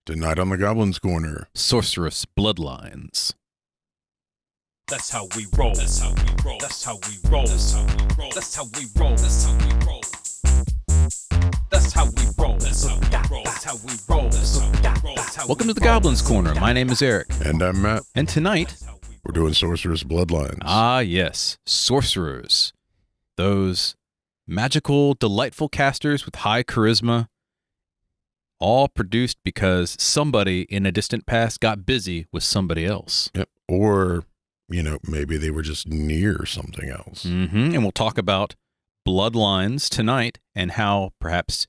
Tonight on the Goblin's Corner, Sorcerous Bloodlines. That's how we roll. That's how we roll. That's how we roll. That's how we roll. That's how we roll. That's how we roll. That's how we roll. That's how we roll. That's how we roll. That's how we roll. Welcome to the Goblin's Corner. My name is Eric. and I'm Matt. And tonight, We're doing Sorcerous Bloodlines. yes, sorcerers. Those magical, delightful casters with high charisma, all produced because somebody in a distant past got busy with somebody else. Yep. Or, maybe they were just near something else. And we'll talk about bloodlines tonight and how perhaps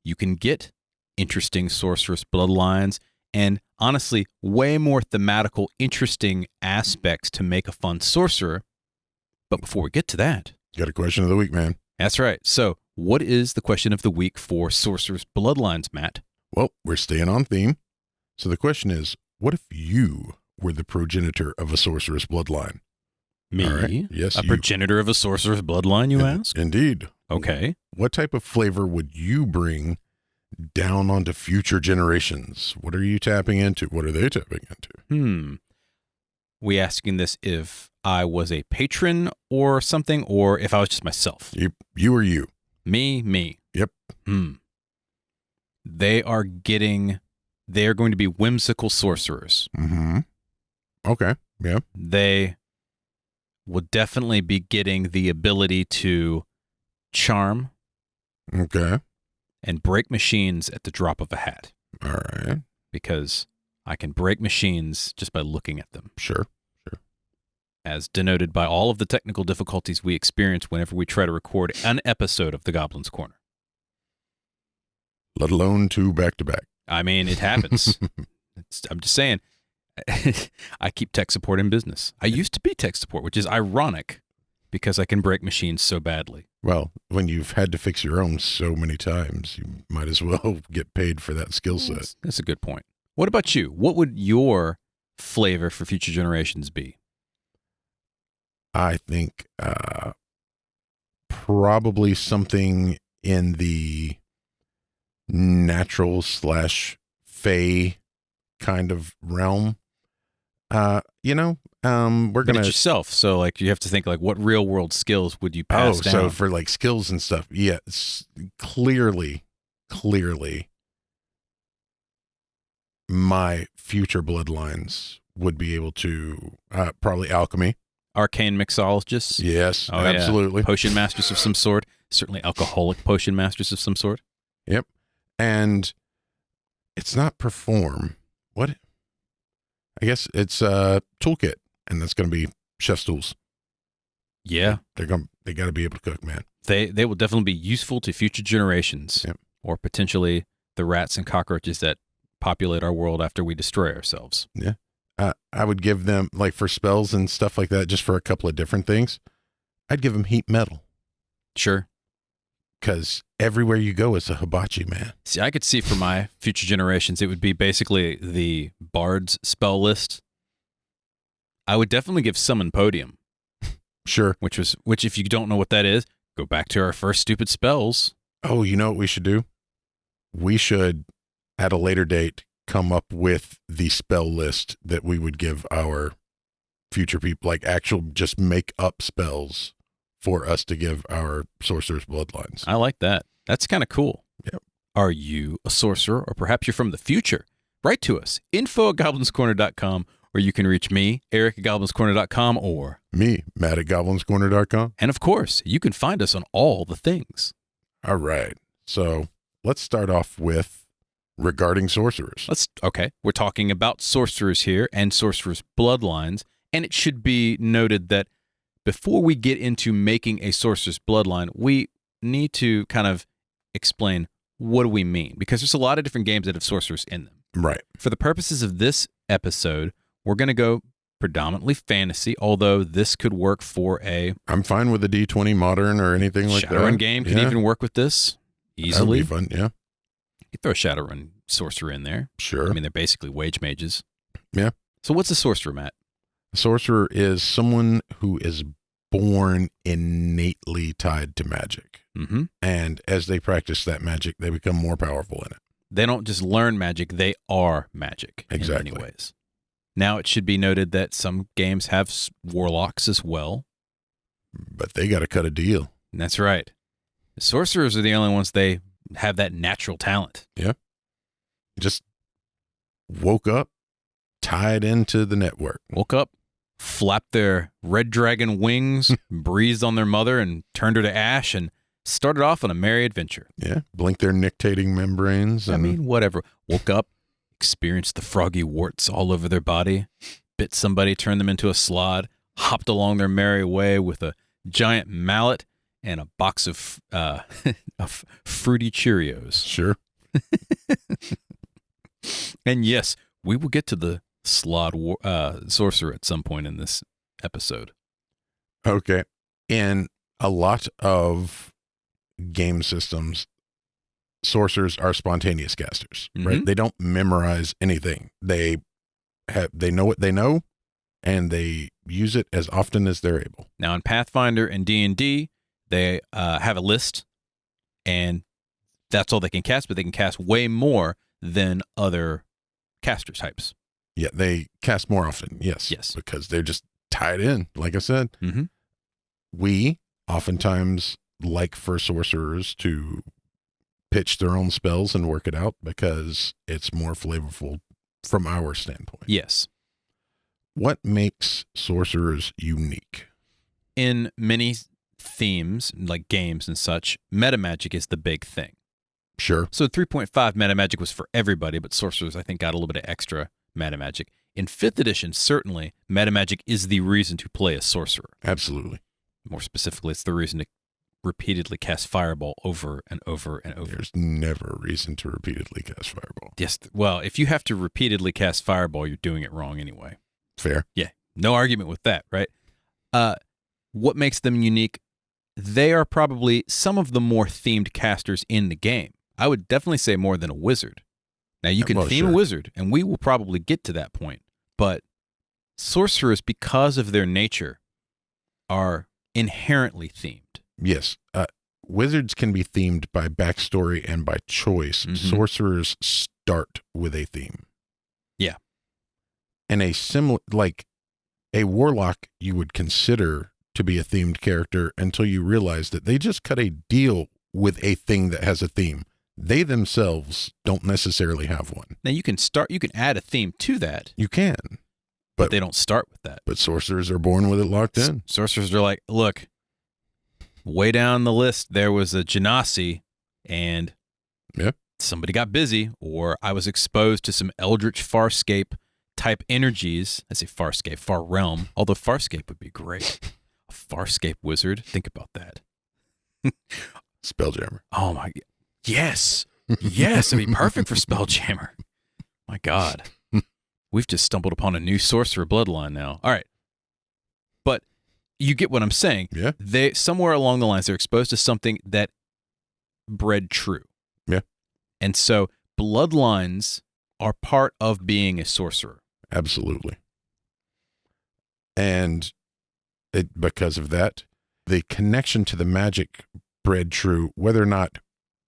you can get interesting sorcerous bloodlines and honestly, way more thematical, interesting aspects to make a fun sorcerer. But before we get to that, Got a question of the week, man. that's right. So what is the question of the week for sorcerous bloodlines, Matt? Well, we're staying on theme. So the question is, what if you were the progenitor of a sorcerous bloodline? Me? All right. Yes, A you. progenitor of a sorcerous bloodline, you ask? Indeed. Okay. What type of flavor would you bring down onto future generations? What are you tapping into? What are they tapping into? We asking this if I was a patron or something, or if I was just myself? You or you? Me. Yep. They are going to be whimsical sorcerers. Mm-hmm. Okay. Yeah. They will definitely be getting the ability to charm Okay. and break machines at the drop of a hat, All right. because I can break machines just by looking at them, Sure. as denoted by all of the technical difficulties we experience whenever we try to record an episode of The Goblin's Corner. Let alone two back to back. I mean, it happens. I'm just saying, I keep tech support in business. I used to be tech support, which is ironic because I can break machines so badly. Well, when you've had to fix your own so many times, you might as well get paid for that skill set. That's a good point. What about you? What would your flavor for future generations be? I think probably something in the natural / fey kind of realm. We're But gonna it's yourself, so like you have to think like, what real world skills would you pass down? so for like skills and stuff, yes, clearly, my future bloodlines would be able to probably alchemy. Arcane mixologists, Yes, Oh, yeah. absolutely. potion masters of some sort, certainly alcoholic potion masters of some sort. Yep. And it's not perform. What? I guess it's toolkit, and that's going to be chef's tools. Yeah, They got to be able to cook, man. they will definitely be useful to future generations, Yep. or potentially the rats and cockroaches that populate our world after we destroy ourselves. I would give them, like, for spells and stuff like that, just for a couple of different things, I'd give them heat metal, Sure. because everywhere you go, it's a hibachi, man. See, I could see for my future generations, it would be basically the Bard's spell list. I would definitely give Summon Podium, Sure. which if you don't know what that is, go back to our first stupid spells. Oh, you know what we should do? We should, at a later date, come up with the spell list that we would give our future people, like actual just make up spells for us to give our sorcerer's bloodlines. I like that. That's kind of cool. Yep. Are you a sorcerer, or perhaps you're from the future? Write to us, info@goblinscorner.com, or you can reach me, eric@goblinscorner.com, or, Me, Matt at goblinscorner.com. and of course, you can find us on all the things. All right. So let's start off with regarding sorcerers. We're talking about sorcerers here and sorcerers' bloodlines, and it should be noted that before we get into making a sorcerer's bloodline, we need to kind of explain what do we mean, because there's a lot of different games that have sorcerers in them. Right. For the purposes of this episode, we're going to go predominantly fantasy, although this could work for a I'm fine with a D20 modern or anything like that. Shadowrun game. Can Yeah, even work with this That would easily. be fun. Yeah, You could throw a Shadowrun sorcerer in there. sure. I mean, they're basically wage mages. Yeah. So what's a sorcerer, Matt? A sorcerer is someone who is born innately tied to magic. Mm-hmm. And as they practice that magic, they become more powerful in it. They don't just learn magic, they are magic Exactly. in many ways. Now, it should be noted that some games have warlocks as well. But they got to cut a deal. And that's right. The sorcerers are the only ones they have that natural talent. Just woke up, tied into the network. Woke up, flapped their red dragon wings, breathed on their mother and turned her to ash, and started off on a merry adventure. Yeah, blink their nictating membranes. I mean, whatever. Woke up, experienced the froggy warts all over their body, bit somebody, turned them into a slod, hopped along their merry way with a giant mallet and a box of fruity Cheerios. Sure. And yes, we will get to the slod sorcerer at some point in this episode. Okay. In a lot of game systems, sorcerers are spontaneous casters, right? They don't memorize anything. They know what they know, and they use it as often as they're able. Now, in Pathfinder and D&D, they have a list, and that's all they can cast, but they can cast way more than other caster types. Yeah, they cast more often, yes. Because they're just tied in, like I said. Mm-hmm. We oftentimes like for sorcerers to pitch their own spells and work it out because it's more flavorful from our standpoint. Yes. What makes sorcerers unique? In many themes, like games and such, metamagic is the big thing. Sure. So 3.5 metamagic was for everybody, but sorcerers, I think, got a little bit of extra metamagic. In 5th edition, certainly, metamagic is the reason to play a sorcerer. Absolutely. More specifically, it's the reason to repeatedly cast Fireball over and over and over. There's never a reason to repeatedly cast Fireball. Yes. Well, if you have to repeatedly cast Fireball, you're doing it wrong anyway. Fair. Yeah. No argument with that, right? What makes them unique? They are probably some of the more themed casters in the game. I would definitely say more than a wizard. Now, you can theme a wizard, and we will probably get to that point. But sorcerers, because of their nature, are inherently themed. Yes. Wizards can be themed by backstory and by choice. Mm-hmm. Sorcerers start with a theme. Yeah. And like a warlock, you would consider to be a themed character until you realize that they just cut a deal with a thing that has a theme. They themselves don't necessarily have one. Now, you can add a theme to that. You can. But they don't start with that. But sorcerers are born with it locked in. Sorcerers are like, look, way down the list, there was a Genasi, and somebody got busy, or I was exposed to some Eldritch Farscape type energies. I say Farscape, Far Realm, although Farscape would be great. A Farscape wizard. Think about that. Spelljammer. Oh, my God. Yes. Yes, it'd be perfect for Spelljammer. My God. We've just stumbled upon a new sorcerer bloodline now. All right. But you get what I'm saying. Yeah. They somewhere along the lines, they're exposed to something that bred true. Yeah. And so bloodlines are part of being a sorcerer. Absolutely. And because of that, the connection to the magic bred true, whether or not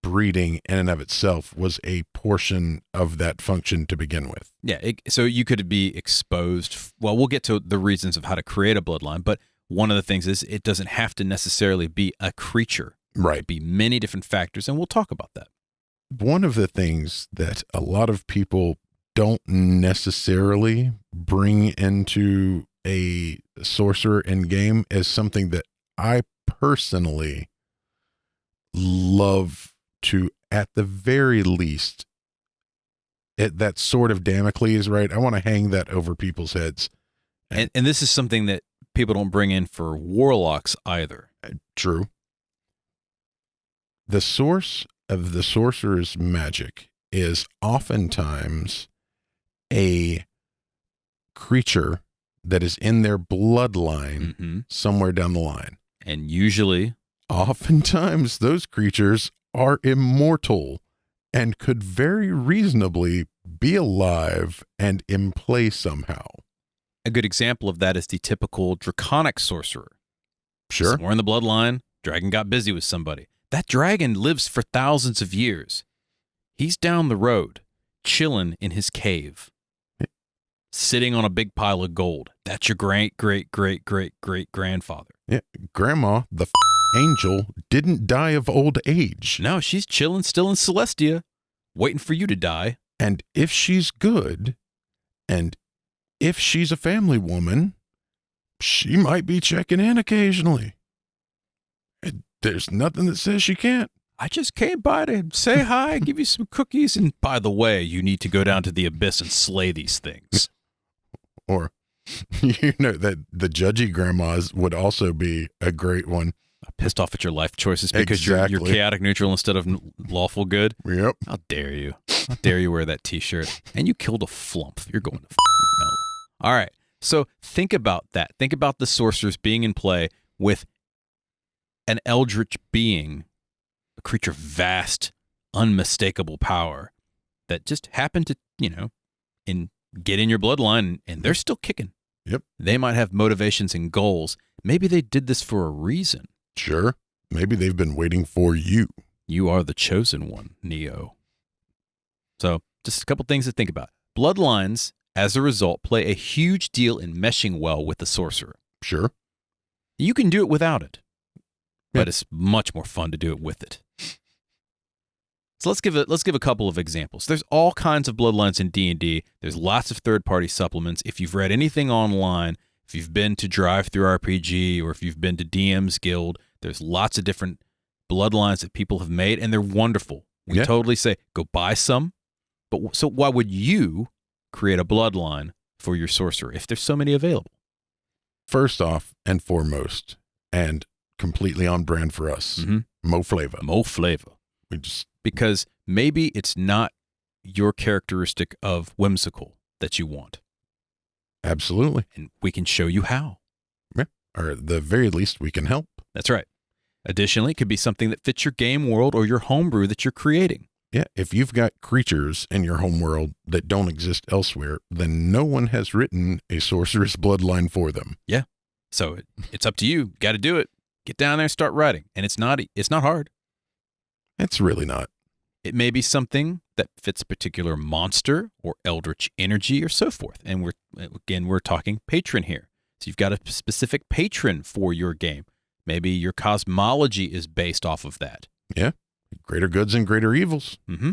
breeding in and of itself was a portion of that function to begin with. Yeah. So you could be exposed. Well, we'll get to the reasons of how to create a bloodline, but one of the things is it doesn't have to necessarily be a creature. Right. It could be many different factors, and we'll talk about that. One of the things that a lot of people don't necessarily bring into a sorcerer in game is something that I personally love to, at the very least, that sort of Damocles, right? I want to hang that over people's heads. And this is something that people don't bring in for warlocks either. True. The source of the sorcerer's magic is oftentimes a creature that is in their bloodline somewhere down the line. And usually, oftentimes, those creatures are immortal and could very reasonably be alive and in play somehow. A good example of that is the typical draconic sorcerer. Sure. Somewhere in the bloodline, dragon got busy with somebody. That dragon lives for thousands of years. He's down the road, chilling in his cave, sitting on a big pile of gold. That's your great-great-great-great-great-grandfather. Yeah, Grandma, the angel, didn't die of old age. No, she's chilling still in Celestia, waiting for you to die. And if she's good, and if she's a family woman, she might be checking in occasionally. And there's nothing that says she can't. I just came by to say hi, give you some cookies, and by the way, you need to go down to the abyss and slay these things. Or, that the judgy grandmas would also be a great one. Pissed off at your life choices because Exactly. you're chaotic neutral instead of lawful good. Yep. How dare you? How dare you wear that t-shirt? And you killed a flump. You're going to no. All right. So think about that. Think about the sorcerers being in play with an eldritch being, a creature of vast, unmistakable power that just happened to, get in your bloodline, and they're still kicking. Yep. They might have motivations and goals. Maybe they did this for a reason. Sure. Maybe they've been waiting for you. You are the chosen one, Neo. So just a couple things to think about. Bloodlines, as a result, play a huge deal in meshing well with the sorcerer. Sure. You can do it without it, Yeah. but it's much more fun to do it with it. So let's give a couple of examples. There's all kinds of bloodlines in D&D. There's lots of third-party supplements. If you've read anything online, if you've been to Drive-Thru-RPG, or if you've been to DM's Guild, there's lots of different bloodlines that people have made, and they're wonderful. We Yeah. totally say, go buy some. But so why would you create a bloodline for your sorcerer if there's so many available? First off and foremost, and completely on brand for us, Mhm. Mo flavor. Mo flavor. We just Because maybe it's not your characteristic of whimsical that you want, absolutely, and we can show you how. or at the very least, we can help. That's right. Additionally, it could be something that fits your game world or your homebrew that you're creating. Yeah, if you've got creatures in your home world that don't exist elsewhere, then no one has written a sorceress bloodline for them. So it's up to you. Got to do it. Get down there and start writing. And it's not hard. It's really not. It may be something that fits a particular monster or eldritch energy or so forth. And we're talking patron here. So you've got a specific patron for your game. Maybe your cosmology is based off of that. Yeah, greater goods and greater evils. Mm-hmm.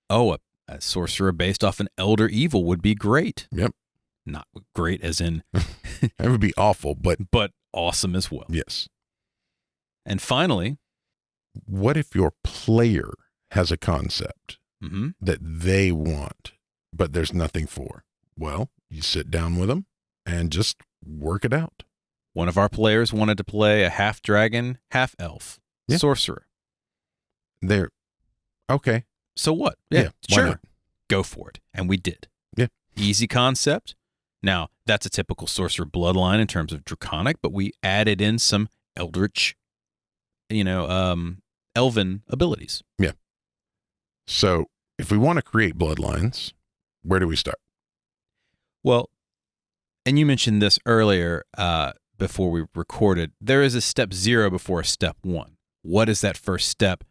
Oh, a sorcerer based off an elder evil would be great. Yep. Not great as in, That would be awful, but but awesome as well. yes. And finally, What if your player has a concept mhm, that they want, but there's nothing for? Well, you sit down with them and just work it out. one of our players wanted to play a half dragon, half elf Yeah. sorcerer. They're okay. So what? Yeah, why sure. not? Go for it. And we did. Yeah. Easy concept. Now, that's a typical sorcerer bloodline in terms of draconic, but we added in some eldritch, elven abilities. So if we want to create bloodlines, where do we start? Well, and you mentioned this earlier before we recorded, there is a step 0 before a step 1. What is that first step?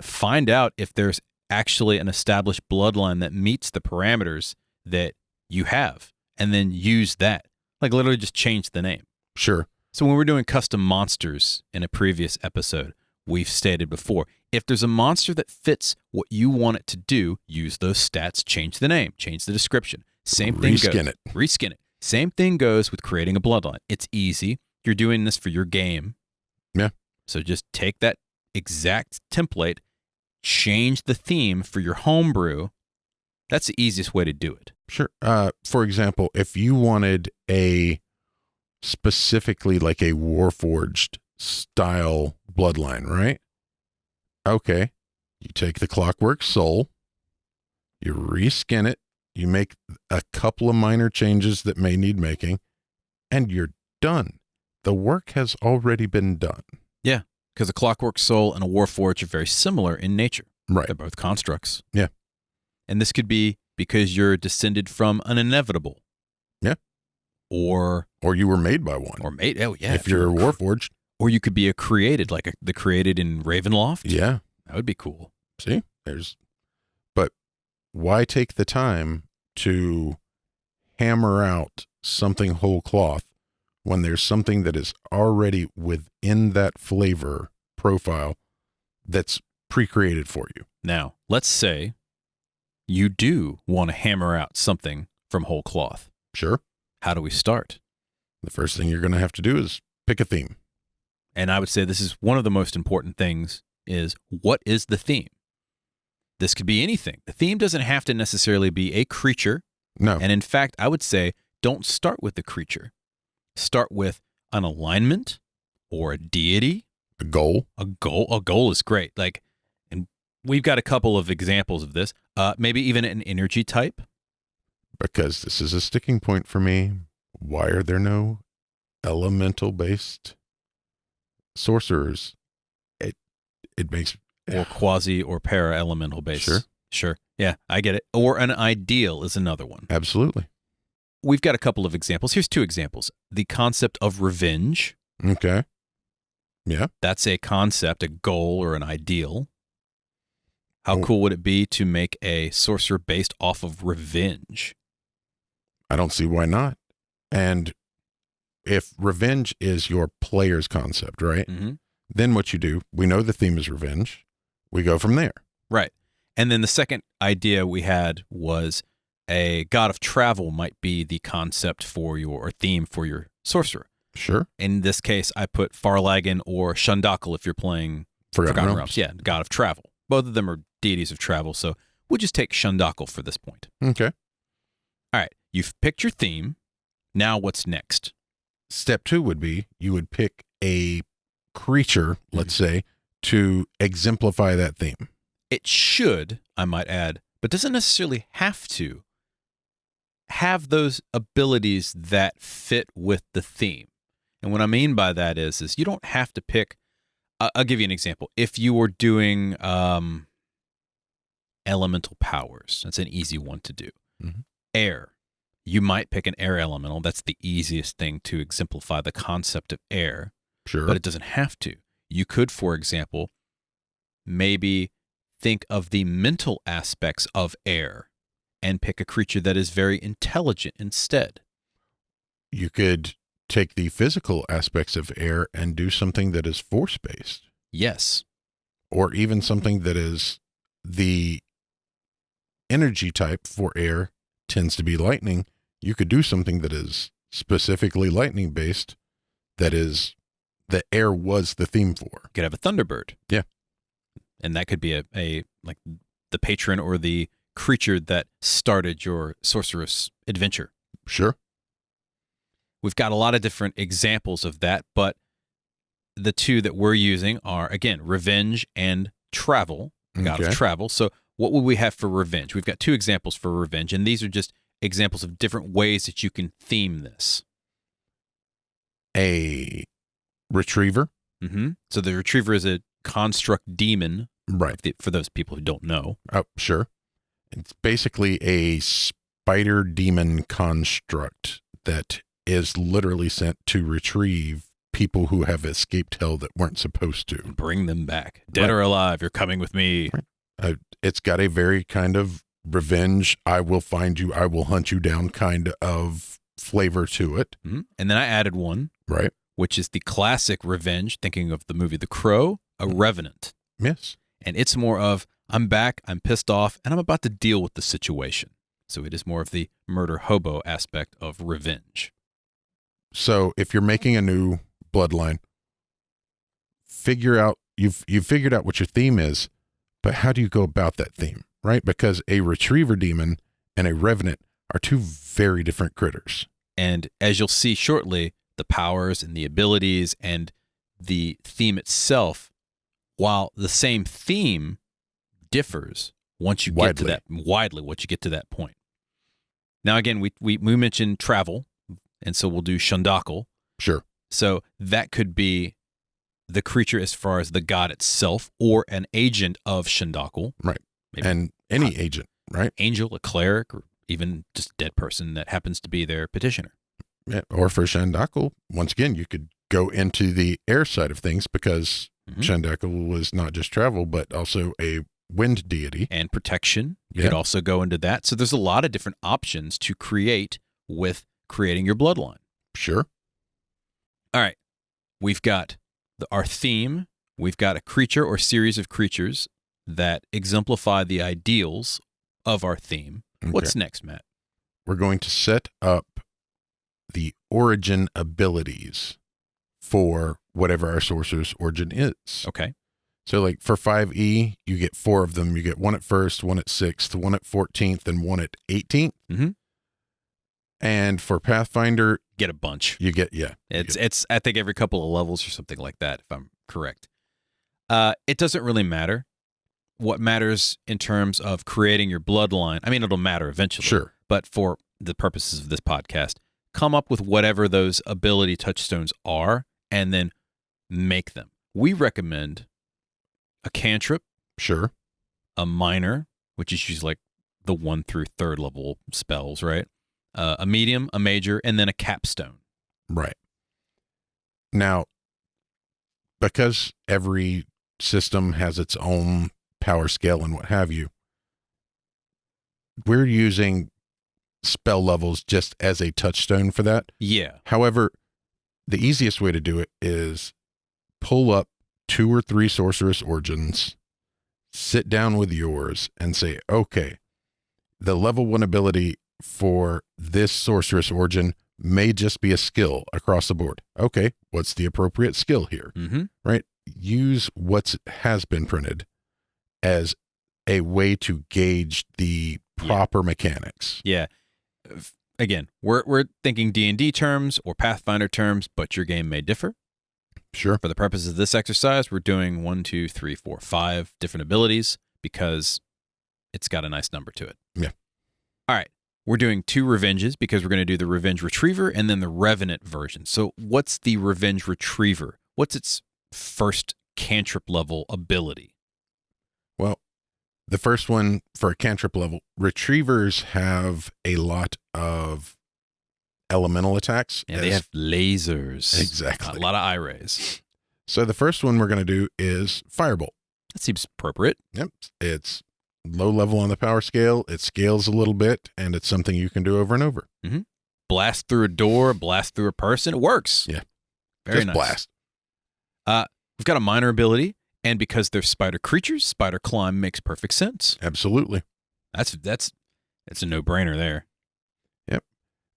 Find out if there's actually an established bloodline that meets the parameters that you have, and then use that. Like literally just change the name. Sure. So when we're doing custom monsters in a previous episode, we've stated before, if there's a monster that fits what you want it to do, use those stats, change the name, change the description. Same thing goes. Reskin it. Reskin it. Same thing goes with creating a bloodline. It's easy. You're doing this for your game. Yeah. So just take that exact template, change the theme for your homebrew. That's the easiest way to do it. Sure. For example, if you wanted specifically like a Warforged style bloodline, right? Okay. You take the Clockwork Soul, you reskin it, you make a couple of minor changes that may need making, and you're done. The work has already been done. Yeah, because a Clockwork Soul and a Warforged are very similar in nature. Right. They're both constructs. Yeah. And this could be because you're descended from an inevitable. Yeah. Or you were made by one. oh yeah. if you're a Warforged. Or you could be a created, like the created in Ravenloft. Yeah. That would be cool. See, there's why take the time to hammer out something whole cloth when there's something that is already within that flavor profile that's pre-created for you? Now, let's say you do want to hammer out something from whole cloth. Sure. How do we start? The first thing you're going to have to do is pick a theme. And I would say this is one of the most important things is what is the theme? This could be anything. The theme doesn't have to necessarily be a creature. No. And in fact, I would say don't start with the creature. Start with an alignment or a deity. A goal. A goal is great. Like, and we've got a couple of examples of this. Maybe even an energy type. Because this is a sticking point for me. Why are there no elemental-based sorcerers? It makes... Or quasi or para-elemental based. Sure. Yeah, I get it. Or an ideal is another one. Absolutely. We've got a couple of examples. Here's two examples. The concept of revenge. Okay. Yeah. That's a concept, a goal, or an ideal. How cool would it be to make a sorcerer based off of revenge? I don't see why not. And if revenge is your player's concept, right? Mm-hmm. Then what you do, we know the theme is revenge. We go from there. Right. And then the second idea we had was a god of travel might be the concept for your, or theme for your sorcerer. Sure. In this case, I put Farlagon or Shundakal if you're playing Forgotten Realms. Yeah, god of travel. Both of them are deities of travel, so we'll just take Shundakal for this point. Okay. All right, you've picked your theme. Now what's next? Step 2 would be you would pick a creature, let's say, to exemplify that theme. It should, I might add, but doesn't necessarily have to have those abilities that fit with the theme. And what I mean by that is you don't have to pick, I'll give you an example. If you were doing elemental powers, that's an easy one to do. Mm-hmm. Air, you might pick an air elemental. That's the easiest thing to exemplify the concept of air. Sure. But it doesn't have to. You could, for example, maybe think of the mental aspects of air and pick a creature that is very intelligent instead. You could take the physical aspects of air and do something that is force-based. Yes. Or even something that is the energy type for air tends to be lightning. You could do something that is specifically lightning-based that is the air was the theme for. You could have a Thunderbird. Yeah. And that could be a like the patron or the creature that started your sorceress adventure. Sure. We've got a lot of different examples of that, but the two that we're using are, again, revenge and travel, god of travel. So what would we have for revenge? We've got two examples for revenge, and these are just examples of different ways that you can theme this. A retriever. Mm-hmm. So the retriever is a construct demon. Right. For those people who don't know. Oh, sure. It's basically a spider demon construct that is literally sent to retrieve people who have escaped hell that weren't supposed to. Bring them back. Dead or alive, you're coming with me. Right. It's got a very kind of revenge, I will find you, I will hunt you down kind of flavor to it. Mm-hmm. And then I added one. Right. Which is the classic revenge, thinking of the movie The Crow, a Revenant. Yes. And it's more of, I'm back, I'm pissed off, and I'm about to deal with the situation. So it is more of the murder hobo aspect of revenge. So if you're making a new bloodline, figure out, you've figured out what your theme is, but how do you go about that theme, right? Because a retriever demon and a revenant are two very different critters. And as you'll see shortly, the powers and the abilities and the theme itself, while the same theme differs once you get to that widely, once you get to that point. Now, again, we mentioned travel, and so we'll do Shundakal. Sure. So that could be the creature as far as the god itself or an agent of Shundakal. Right. Maybe and any agent, right? Angel, a cleric, or even just a dead person that happens to be their petitioner. Yeah. Or for Shundakal, once again, you could go into the air side of things because Shundakal was not just travel, but also a wind deity. And protection. You Yeah. could also go into that. So there's a lot of different options to create with creating your bloodline. Sure. All right. We've got our theme. We've got a creature or series of creatures that exemplify the ideals of our theme. Okay. What's next, Matt? We're going to set up the origin abilities for whatever our sorcerer's origin is. Okay. So like for 5e, you get 4 of them. You get one at first, one at 6th, one at 14th, and one at 18th. Mm-hmm. And for Pathfinder, Get a bunch. you get, It's I think every couple of levels or something like that, if I'm correct. It doesn't really matter. What matters in terms of creating your bloodline, I mean, it'll matter eventually. Sure. But for the purposes of this podcast, come up with whatever those ability touchstones are and then make them. We recommend a cantrip, Sure. a minor, which is usually like the 1 through 3rd level spells, right? A medium, a major, and then a capstone. Right. Now, because every system has its own power scale and what have you, we're using spell levels just as a touchstone for that. Yeah. However, the easiest way to do it is pull up 2 or 3 sorceress origins, sit down with yours and say, okay, the level 1 ability for this sorceress origin may just be a skill across the board. Okay, what's the appropriate skill here? Mm-hmm. Right? Use what has been printed as a way to gauge the proper mechanics. Yeah. Again, we're thinking D&D terms or Pathfinder terms, but your game may differ. Sure. For the purposes of this exercise, we're doing 1, 2, 3, 4, 5 different abilities because it's got a nice number to it. Yeah. All right. We're doing 2 revenges because we're going to do the Revenge Retriever and then the Revenant version. So what's the Revenge Retriever? What's its first cantrip level ability? Well, the first one for a cantrip level, retrievers have a lot of elemental attacks. Yeah, they have lasers. Exactly. A lot of eye rays. So the first one we're going to do is Firebolt. That seems appropriate. Yep. It's low level on the power scale. It scales a little bit, and it's something you can do over and over. Mm-hmm. Blast through a door, blast through a person. It works. Yeah. Very Just nice. blast. We've got a minor ability, and because they're spider creatures, spider climb makes perfect sense. Absolutely. That's a no-brainer there. Yep.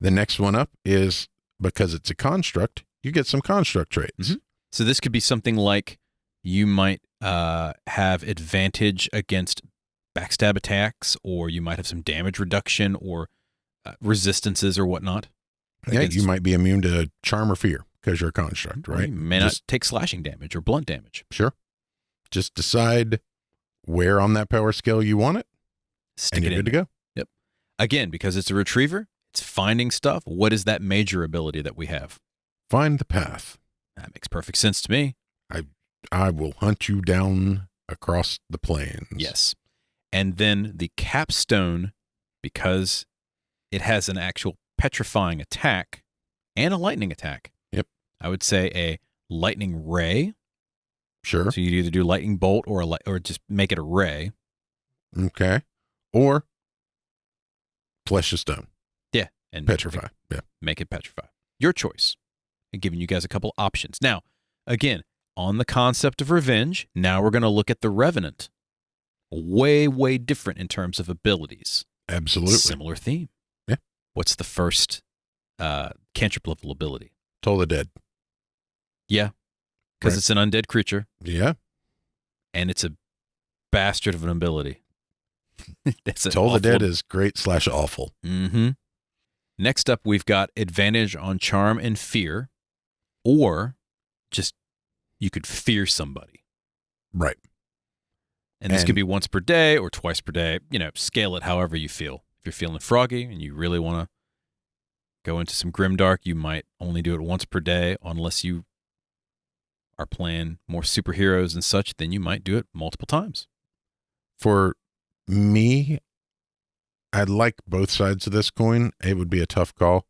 The next one up is, because it's a construct, you get some construct traits. Mhm. So this could be something like you might have advantage against backstab attacks, or you might have some damage reduction or resistances or whatnot. Yeah, against- you might be immune to charm or fear because you're a construct, or right? You may not take slashing damage or blunt damage. Sure. Just decide where on that power scale you want it, Stick and it you're in good to go. Yep. Again, because it's a retriever, it's finding stuff. What is that major ability that we have? Find the path. That makes perfect sense to me. I will hunt you down across the plains. Yes. And then the capstone, because it has an actual petrifying attack and a lightning attack. Yep. I would say a lightning ray. Sure. So you'd either do lightning bolt or just make it a ray. Okay. Or flesh of stone. Yeah. And Petrify. Yeah. Make it petrify. Your choice. And giving you guys a couple options. Now, again, on the concept of revenge, now we're going to look at the Revenant. Way, way different in terms of abilities. Absolutely. Similar theme. Yeah. What's the first cantrip level ability? Toll the Dead. Yeah. Because Right. it's an undead creature Yeah. and it's a bastard of an ability. Toll the Dead is great / awful. Mm-hmm. Next up, we've got advantage on charm and fear, or just you could fear somebody. Right. And this could And- be once per day or twice per day. Scale it however you feel. If you're feeling froggy and you really want to go into some grimdark, you might only do it once per day. Unless you are playing more superheroes and such, then you might do it multiple times. For me, I'd like both sides of this coin. It would be a tough call.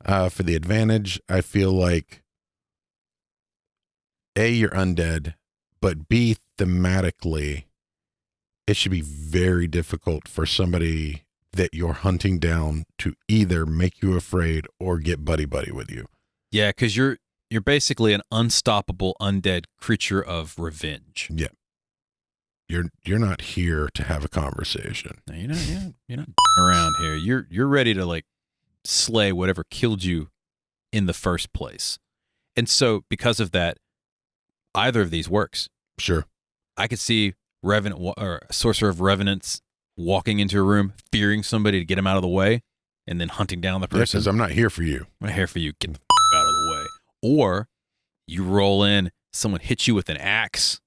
For the advantage, I feel like A, you're undead, but B, thematically, it should be very difficult for somebody that you're hunting down to either make you afraid or get buddy-buddy with you. Yeah, because you're basically an unstoppable undead creature of revenge. Yeah. You're not here to have a conversation. No, you're not around here. You're ready to like slay whatever killed you in the first place. And so because of that, either of these works. Sure. I could see Revenant or Sorcerer of Revenants walking into a room, fearing somebody to get him out of the way, and then hunting down the person. Because I'm not here for you. I'm not here for you. Get the out of the way. Or you roll in, someone hits you with an axe,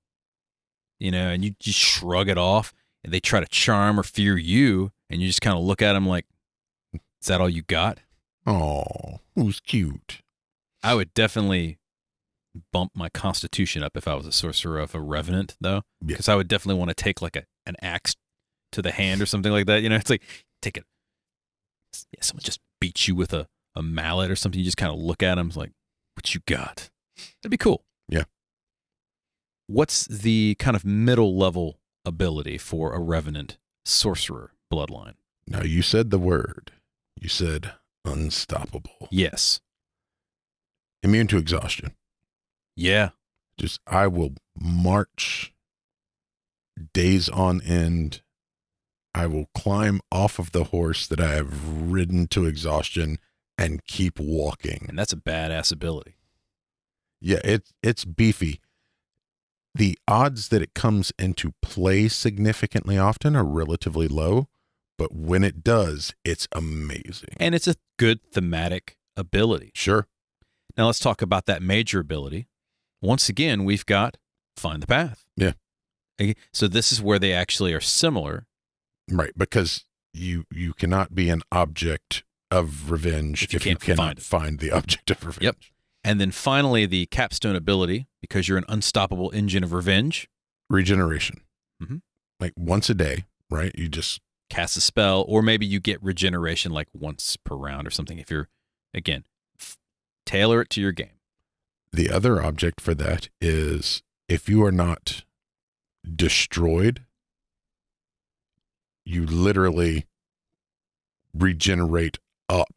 and you just shrug it off, and they try to charm or fear you, and you just kind of look at them like, is that all you got? Oh, who's cute? I would definitely bump my constitution up if I was a sorcerer of a Revenant, though, because I would definitely want to take like an axe to the hand or something like that. It's like, take it. Yeah, someone just beats you with a mallet or something. You just kind of look at them, it's like, what you got? That'd be cool. Yeah. What's the kind of middle level ability for a Revenant sorcerer bloodline? Now, you said the word. You said unstoppable. Yes. Immune to exhaustion. Yeah. Just, I will march days on end. I will climb off of the horse that I have ridden to exhaustion and keep walking. And that's a badass ability. Yeah, it's beefy. The odds that it comes into play significantly often are relatively low, but when it does, it's amazing. And it's a good thematic ability. Sure. Now let's talk about that major ability. Once again, we've got Find the Path. Yeah. Okay, so this is where they actually are similar. Right, because you cannot be an object of revenge if you cannot find the object of revenge. Yep. And then finally, the capstone ability, because you're an unstoppable engine of revenge. Regeneration. Mm-hmm. Like once a day, right? You just cast a spell, or maybe you get regeneration like once per round or something. If you're, again, tailor it to your game. The other object for that is if you are not destroyed, you literally regenerate up.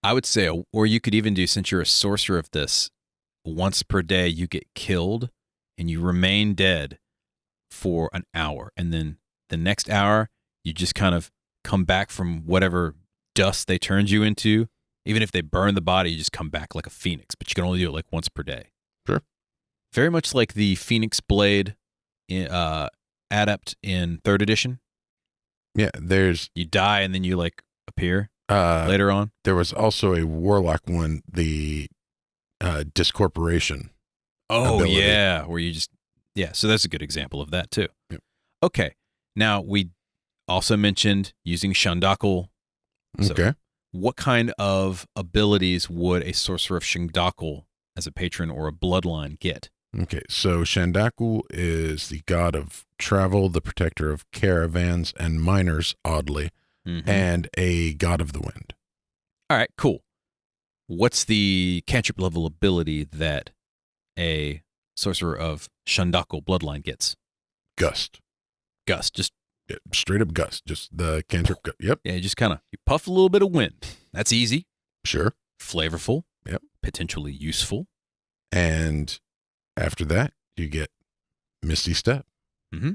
I would say, or you could even do, since you're a sorcerer of this, once per day you get killed and you remain dead for an hour. And then the next hour, you just kind of come back from whatever dust they turned you into. Even if they burn the body, you just come back like a phoenix, but you can only do it like once per day. Sure. Very much like the Phoenix Blade adept in 3rd edition. Yeah, you die and then you like appear later on. There was also a warlock one, the discorporation. Oh, ability. yeah, where you just, so that's a good example of that too. Yep. Okay, now we also mentioned using Shandakal. So okay. what kind of abilities would a sorcerer of Shandakal as a patron or a bloodline get? Okay, so Shandakal is the god of travel, the protector of caravans and miners, oddly, and a god of the wind. All right, cool. What's the cantrip level ability that a sorcerer of Shandakal bloodline gets? Gust. Just straight up gust. Just the cantrip. Yep. Yeah, you just kind of puff a little bit of wind. That's easy. Sure. Flavorful. Yep. Potentially useful. And after that, you get Misty Step. Mm-hmm.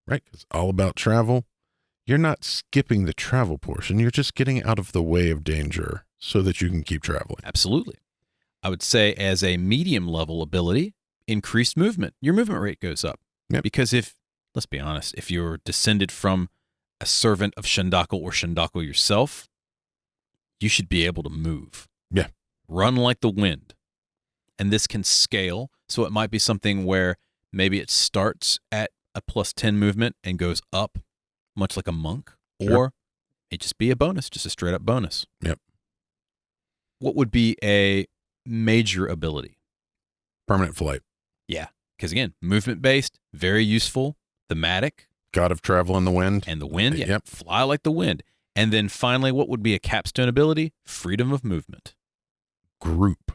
Right? Because all about travel. You're not skipping the travel portion. You're just getting out of the way of danger so that you can keep traveling. Absolutely. I would say as a medium level ability, increased movement. Your movement rate goes up. Yep. Because let's be honest, if you're descended from a servant of Shandakal or Shandakal yourself, you should be able to move. Yeah. Run like the wind. And this can scale. So it might be something where maybe it starts at a +10 movement and goes up much like a monk, Sure. or it just be a bonus, just a straight up bonus. Yep. What would be a major ability? Permanent flight. Yeah. Because again, movement based, very useful, thematic. God of travel and the wind. And the wind, yeah. Yep. Fly like the wind. And then finally, what would be a capstone ability? Freedom of movement. Group.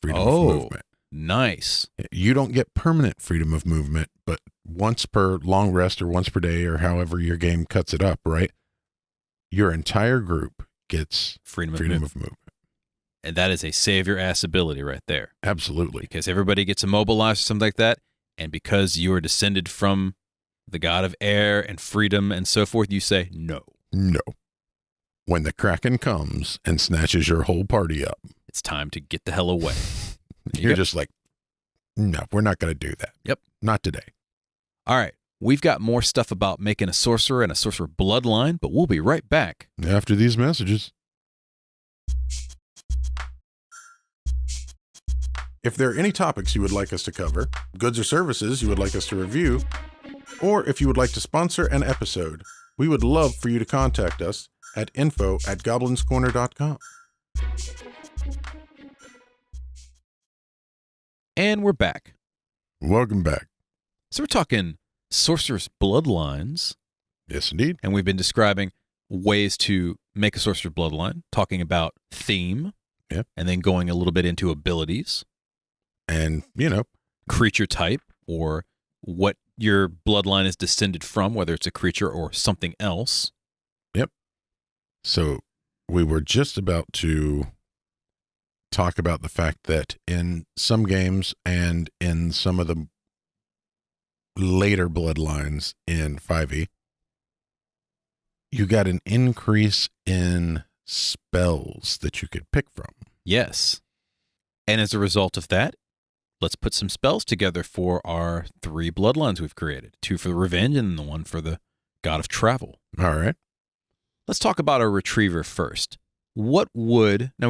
Freedom of movement. Nice. You don't get permanent freedom of movement, but once per long rest or once per day or however your game cuts it up, right? Your entire group gets Freedom of movement. And that is a save your ass ability right there. Absolutely. Because everybody gets immobilized or something like that. And because you are descended from the god of air and freedom and so forth, you say no. No. When the Kraken comes and snatches your whole party up, it's time to get the hell away. You're just like, no, we're not going to do that. Yep. Not today. All right. We've got more stuff about making a sorcerer and a sorcerer bloodline, but we'll be right back. After these messages. If there are any topics you would like us to cover, goods or services you would like us to review, or if you would like to sponsor an episode, we would love for you to contact us at info@goblinscorner.com. And we're back. Welcome back. So we're talking sorcerers bloodlines. Yes, indeed. And we've been describing ways to make a sorcerer bloodline, talking about theme, and then going a little bit into abilities. And, creature type or what your bloodline is descended from, whether it's a creature or something else. Yep. So we were just about to talk about the fact that in some games and in some of the later bloodlines in 5e, you got an increase in spells that you could pick from. Yes. And as a result of that, let's put some spells together for our 3 bloodlines we've created. 2 for the revenge and the 1 for the god of travel. All right. Let's talk about our retriever first. Now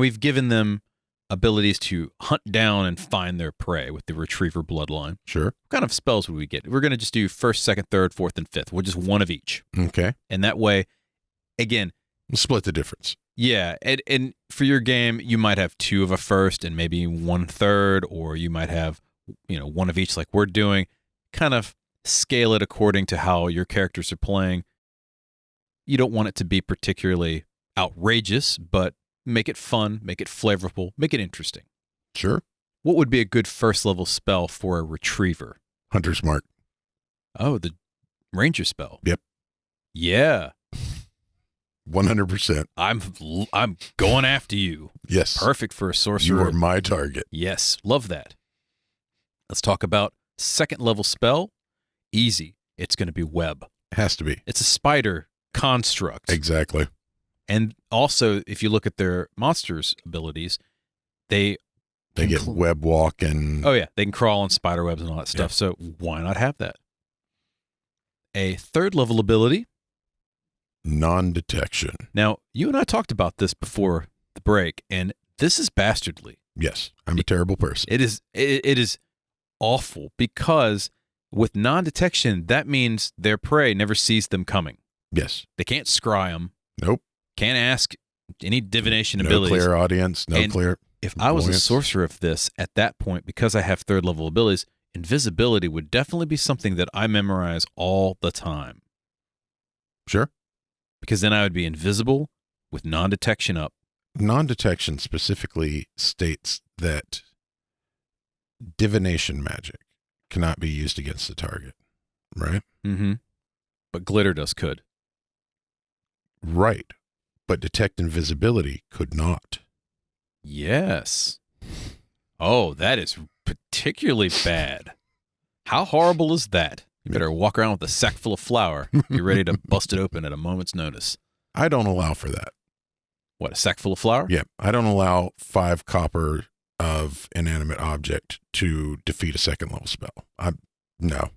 we've given them abilities to hunt down and find their prey with the retriever bloodline. Sure. What kind of spells would we get? We're going to just do 1st, 2nd, 3rd, 4th, and 5th. We're just 1 of each. Okay. And that way, again, we'll split the difference. Yeah, and for your game, you might have 2 of a 1st and maybe 1/3, or you might have, 1 of each like we're doing. Kind of scale it according to how your characters are playing. You don't want it to be particularly outrageous, but make it fun, make it flavorful, make it interesting. Sure. What would be a good 1st level spell for a retriever? Hunter's Mark. Oh, the ranger spell. Yep. Yeah. 100%. I'm going after you. Yes. Perfect for a sorcerer. You are my target. Yes. Love that. Let's talk about 2nd level spell. Easy. It's going to be web. It has to be. It's a spider construct. Exactly. And also, if you look at their monsters' abilities, they get web walk and... Oh, yeah. They can crawl on spider webs and all that stuff. Yeah. So why not have that? A 3rd level ability. Non-detection. Now, you and I talked about this before the break, and this is bastardly. Yes, I'm a terrible person. It is awful because with non-detection, that means their prey never sees them coming. Yes. They can't scry them. Nope. Can't ask any divination abilities. No clear audience, no clear... If I was a sorcerer of this, at that point, because I have 3rd level abilities, invisibility would definitely be something that I memorize all the time. Sure. Because then I would be invisible with non-detection up. Non-detection specifically states that divination magic cannot be used against the target, right? Mm-hmm. But glitter dust could. Right. But detect invisibility could not. Yes. Oh, that is particularly bad. How horrible is that? You better walk around with a sack full of flour. You're ready to bust it open at a moment's notice. I don't allow for that. What, a sack full of flour? Yeah. I don't allow 5 copper of inanimate object to defeat a 2nd level spell. No.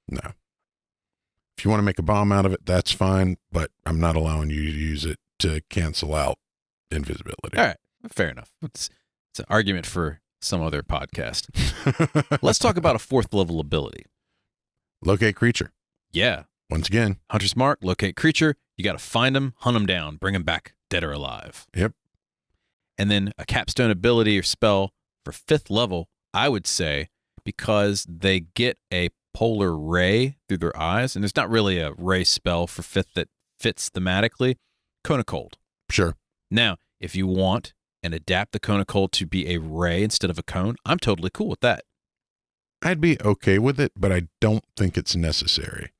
No. If you want to make a bomb out of it, that's fine, but I'm not allowing you to use it to cancel out invisibility. All right. Fair enough. It's an argument for some other podcast. Let's talk about a 4th level ability. Locate creature. Yeah. Once again. Hunter's Mark, locate creature. You got to find them, hunt them down, bring them back, dead or alive. Yep. And then a capstone ability or spell for 5th level, I would say, because they get a polar ray through their eyes, and there's not really a ray spell for 5th that fits thematically, Cone of Cold. Sure. Now, if you want and adapt the cone of cold to be a ray instead of a cone, I'm totally cool with that. I'd be okay with it, but I don't think it's necessary.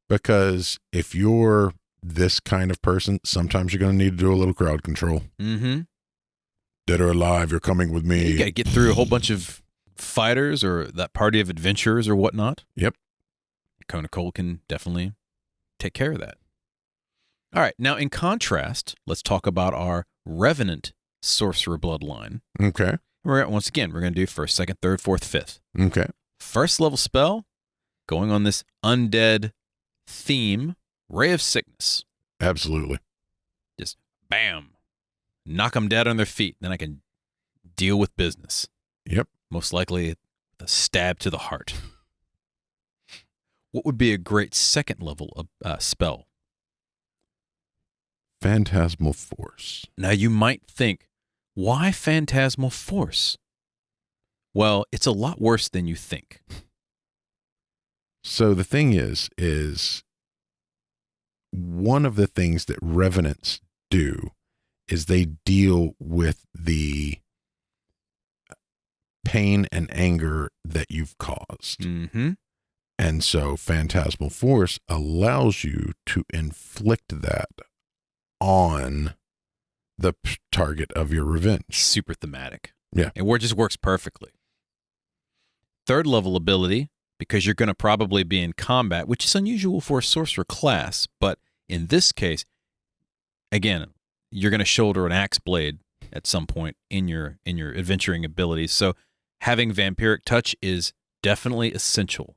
Because if you're this kind of person, sometimes you're going to need to do a little crowd control. Mm-hmm. Dead or alive, you're coming with me. You got to get through a whole bunch of fighters or that party of adventurers or whatnot. Yep. Cone of Cold can definitely take care of that. All right. Now, in contrast, let's talk about our Revenant Sorcerer Bloodline. Okay. Once again, we're going to do first, second, third, fourth, fifth. Okay. First level spell, going on this undead theme, Ray of Sickness. Absolutely. Just bam. Knock them dead on their feet. Then I can deal with business. Yep. Most likely a stab to the heart. What would be a great second level spell? Phantasmal Force. Now you might think, why Phantasmal Force? Well, it's a lot worse than you think. So the thing is one of the things that Revenants do is they deal with the pain and anger that you've caused. Mm-hmm. And so Phantasmal Force allows you to inflict that on the target of your revenge. Super thematic. Yeah. And it just works perfectly. Third level ability, because you're going to probably be in combat, which is unusual for a sorcerer class, but in this case, again, you're going to shoulder an axe blade at some point in your adventuring abilities. So having vampiric touch is definitely essential.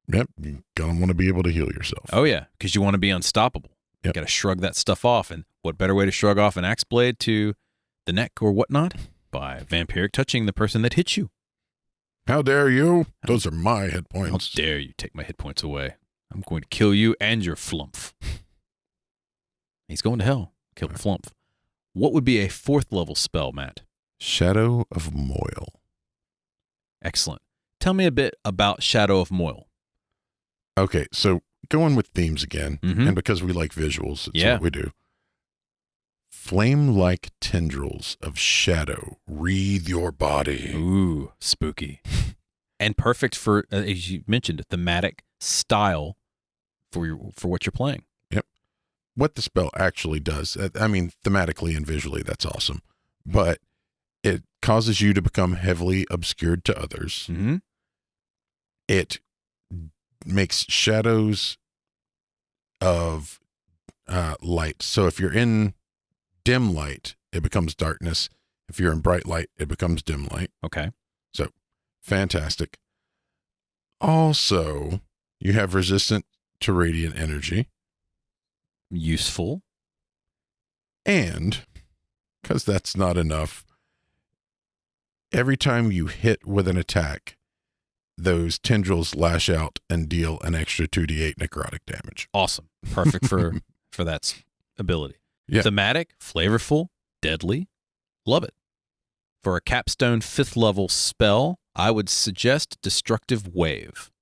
Yep. You're going to want to be able to heal yourself. Oh, yeah, because you want to be unstoppable. Yep. You got to shrug that stuff off. And what better way to shrug off an axe blade to the neck or whatnot? By vampiric touching the person that hits you. How dare you? Those are my hit points. How dare you take my hit points away? I'm going to kill you and your flumph. He's going to hell. Kill the flumph. What would be a fourth level spell, Matt? Shadow of Moil. Excellent. Tell me a bit about Shadow of Moil. Okay, so going with themes again, Mhm. and because we like visuals, it's Yeah. what we do. Flame-like tendrils of shadow wreathe your body. Ooh, spooky. And perfect for, as you mentioned, a thematic style for what you're playing. What the spell actually does, I mean, thematically and visually, that's awesome. But it causes you to become heavily obscured to others. Mm-hmm. It makes shadows of light. So if you're in dim light, it becomes darkness. If you're in bright light, it becomes dim light. Okay. So fantastic. Also, you have resistant to radiant energy. Useful. And because that's not enough, every time you hit with an attack, those tendrils lash out and deal an extra 2d8 necrotic damage. Awesome. Perfect for that ability. Yeah. Thematic, flavorful, deadly. Love it. For a capstone 5th level spell, I would suggest Destructive Wave,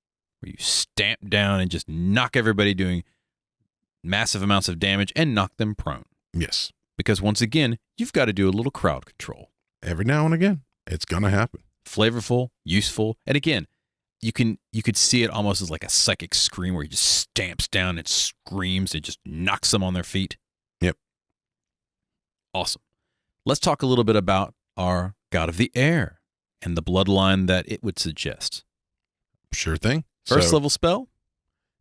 where you stamp down and just knock everybody doing massive amounts of damage and knock them prone. Yes. Because once again, you've got to do a little crowd control. Every now and again, it's going to happen. Flavorful, useful, and again, you could see it almost as like a psychic scream where he just stamps down and screams and just knocks them on their feet. Yep. Awesome. Let's talk a little bit about our God of the Air and the bloodline that it would suggest. Sure thing. First level spell?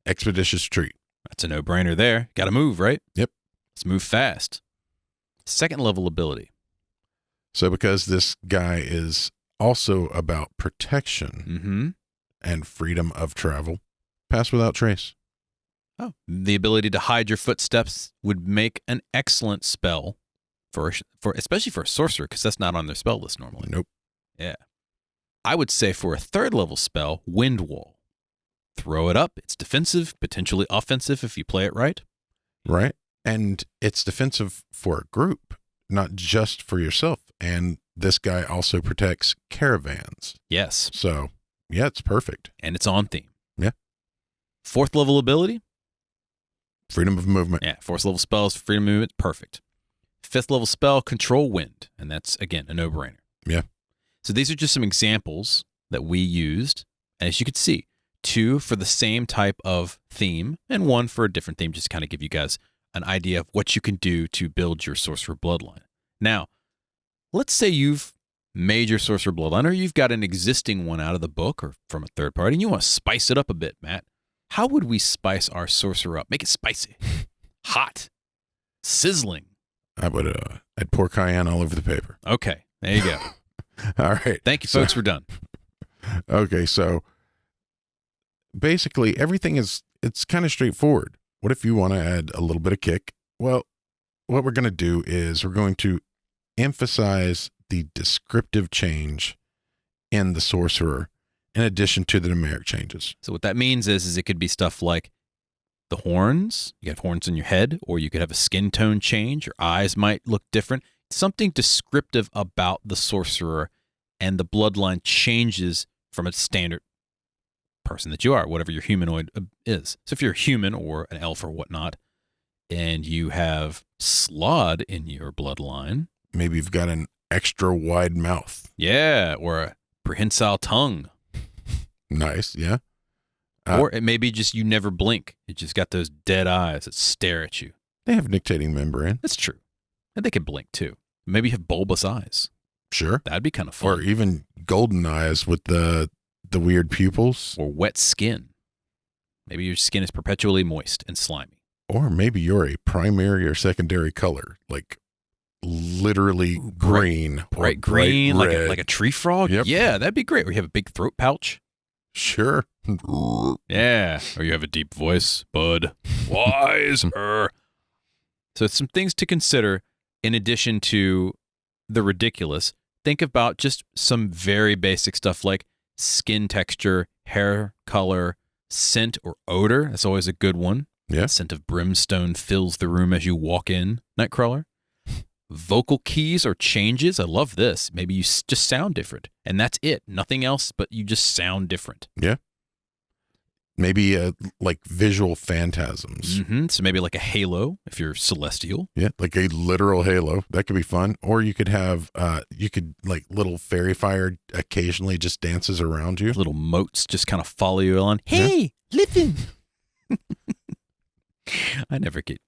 Expeditious Retreat. That's a no-brainer there. Got to move, right? Yep. Let's move fast. Second level ability. So because this guy is also about protection Mm-hmm. and freedom of travel, Pass Without Trace. Oh, the ability to hide your footsteps would make an excellent spell for especially for a sorcerer, because that's not on their spell list normally. Nope. Yeah. I would say for a third level spell, Wind Wall. Throw it up. It's defensive, potentially offensive if you play it right. Right. And it's defensive for a group, not just for yourself. And this guy also protects caravans. Yes. So, yeah, it's perfect. And it's on theme. Yeah. Fourth level ability. Freedom of movement. Yeah. Fourth level spells, freedom of movement. Perfect. 5th level spell, Control Wind. And that's, again, a no-brainer. Yeah. So these are just some examples that we used. And as you can see, 2 for the same type of theme and 1 for a different theme, just to kind of give you guys an idea of what you can do to build your Sorcerer Bloodline. Now, let's say you've made your Sorcerer Bloodline, or you've got an existing one out of the book or from a third party, and you want to spice it up a bit, Matt. How would we spice our Sorcerer up? Make it spicy, hot, sizzling. I'd pour cayenne all over the paper. Okay, there you go. All right. Thank you, folks. We're done. Okay, so basically everything it's kind of straightforward. What if you want to add a little bit of kick? Well, what we're going to do is we're going to emphasize the descriptive change in the sorcerer in addition to the numeric changes. So what that means is it could be stuff like the horns. You have horns in your head, or you could have a skin tone change. Your eyes might look different. Something descriptive about the sorcerer, and the bloodline changes from a standard person that you are, whatever your humanoid is. So if you're a human or an elf or whatnot, and you have slod in your bloodline. Maybe you've got an extra wide mouth. Yeah, or a prehensile tongue. Nice, yeah. Or it may be just you never blink. You just got those dead eyes that stare at you. They have nictating membrane. That's true. And they can blink too. Maybe you have bulbous eyes. Sure. That'd be kind of fun. Or even golden eyes with the weird pupils. Or wet skin. Maybe your skin is perpetually moist and slimy. Or maybe you're a primary or secondary color, like literally green. Bright green, red. like a tree frog? Yep. Yeah, that'd be great. Or you have a big throat pouch. Sure. Yeah. Or you have a deep voice, bud. Wiser. So some things to consider in addition to the ridiculous. Think about just some very basic stuff like skin texture, hair color, scent or odor. That's always a good one. Yeah. The scent of brimstone fills the room as you walk in, Nightcrawler. Vocal keys or changes. I love this. Maybe you just sound different. And that's it. Nothing else, but you just sound different. Yeah. Maybe like visual phantasms. Mm-hmm. So maybe like a halo if you're celestial. Yeah, like a literal halo. That could be fun. Or you could have, like little fairy fire occasionally just dances around you. Little motes just kind of follow you on. Hey, listen. That never gets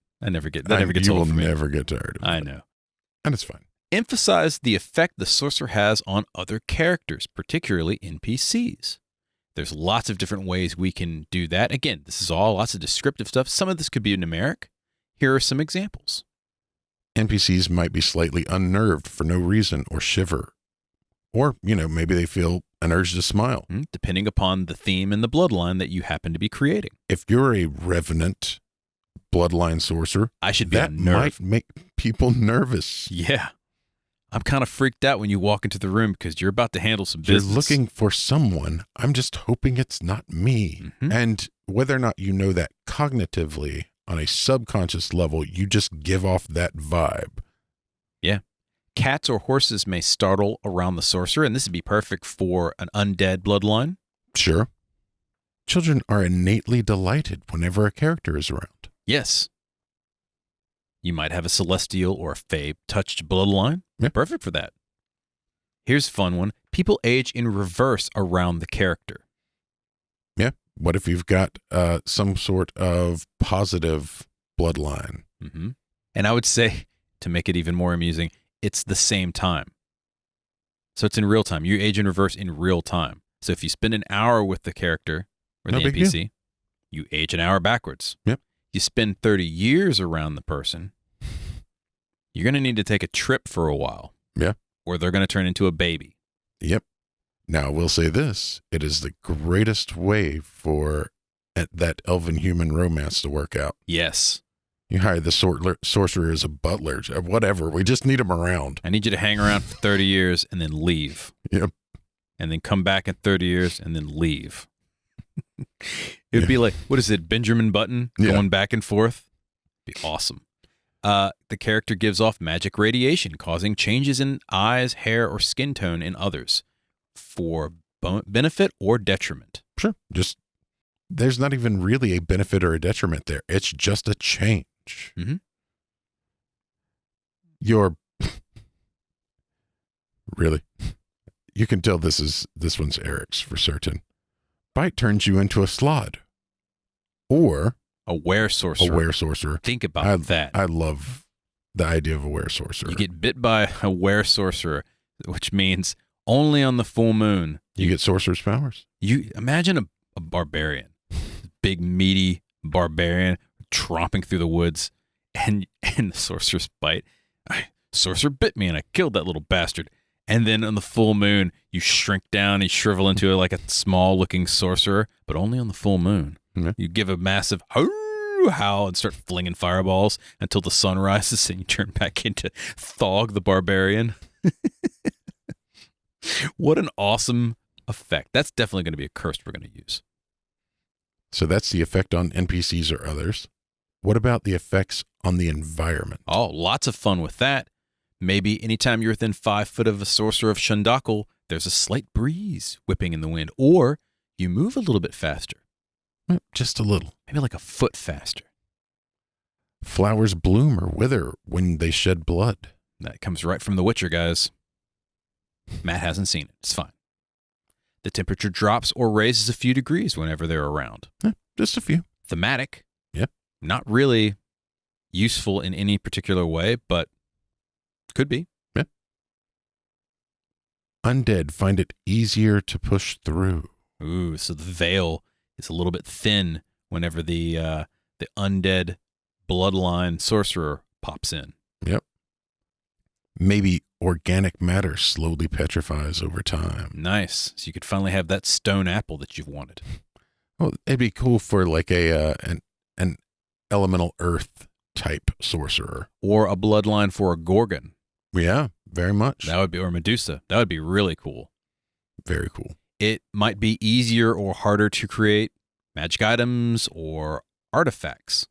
You old will for me. never get tired of it. I know. And it's fine. Emphasize the effect the sorcerer has on other characters, particularly NPCs. There's lots of different ways we can do that. Again, this is all lots of descriptive stuff. Some of this could be numeric. Here are some examples. NPCs might be slightly unnerved for no reason or shiver. Or, maybe they feel an urge to smile. Depending upon the theme and the bloodline that you happen to be creating. If you're a Revenant bloodline sorcerer, I should be that might make people nervous. Yeah. I'm kind of freaked out when you walk into the room because you're about to handle some business. You're looking for someone. I'm just hoping it's not me. Mm-hmm. And whether or not you know that cognitively, on a subconscious level, you just give off that vibe. Yeah. Cats or horses may startle around the sorcerer, and this would be perfect for an undead bloodline. Sure. Children are innately delighted whenever a character is around. Yes. You might have a celestial or a fae-touched bloodline. Yeah. Perfect for that. Here's a fun one. People age in reverse around the character. Yeah. What if you've got some sort of positive bloodline? Mm-hmm. And I would say, to make it even more amusing, it's the same time. So it's in real time. You age in reverse in real time. So if you spend an hour with the character or the NPC, you age an hour backwards. Yep. You spend 30 years around the person, you're going to need to take a trip for a while. Yeah. Or they're going to turn into a baby. Yep. Now, we'll say this. It is the greatest way for that elven human romance to work out. Yes. You hire the sorcerer as a butler, whatever. We just need him around. I need you to hang around for 30 years and then leave. Yep. And then come back in 30 years and then leave. It would be like, what is it, Benjamin Button going back and forth? It'd be awesome. The character gives off magic radiation, causing changes in eyes, hair, or skin tone in others for benefit or detriment. Sure. Just, there's not even really a benefit or a detriment there. It's just a change. Mm-hmm. You're really, you can tell this one's Eric's for certain. Bite turns you into a slod or A were sorcerer. a were sorcerer. Think about that. I love the idea of a were sorcerer. You get bit by a were sorcerer, which means only on the full moon. You get sorcerer's powers. You imagine a barbarian, big meaty barbarian tromping through the woods, and the sorcerer's bite. Sorcerer bit me and I killed that little bastard. And then on the full moon, you shrink down, you shrivel into like a small looking sorcerer, but only on the full moon. Mm-hmm. You give a massive howl and start flinging fireballs until the sun rises and you turn back into Thog the barbarian. What an awesome effect. That's definitely going to be a curse we're going to use. So that's the effect on NPCs or others. What about the effects on the environment? Oh, lots of fun with that. Maybe anytime you're within 5 foot of a sorcerer of Shundakal, there's a slight breeze whipping in the wind, or you move a little bit faster. Just a little. Maybe like a foot faster. Flowers bloom or wither when they shed blood. That comes right from The Witcher, guys. Matt hasn't seen it. It's fine. The temperature drops or raises a few degrees whenever they're around. Just a few. Thematic. Yep. Not really useful in any particular way, but could be. Yep. Undead find it easier to push through. Ooh, so the veil is a little bit thin whenever the undead bloodline sorcerer pops in. Yep. Maybe organic matter slowly petrifies over time. Nice. So you could finally have that stone apple that you've wanted. Well, it'd be cool for like an elemental earth type sorcerer. Or a bloodline for a Gorgon. Yeah, very much. That would be, or Medusa. That would be really cool. Very cool. It might be easier or harder to create magic items or artifacts.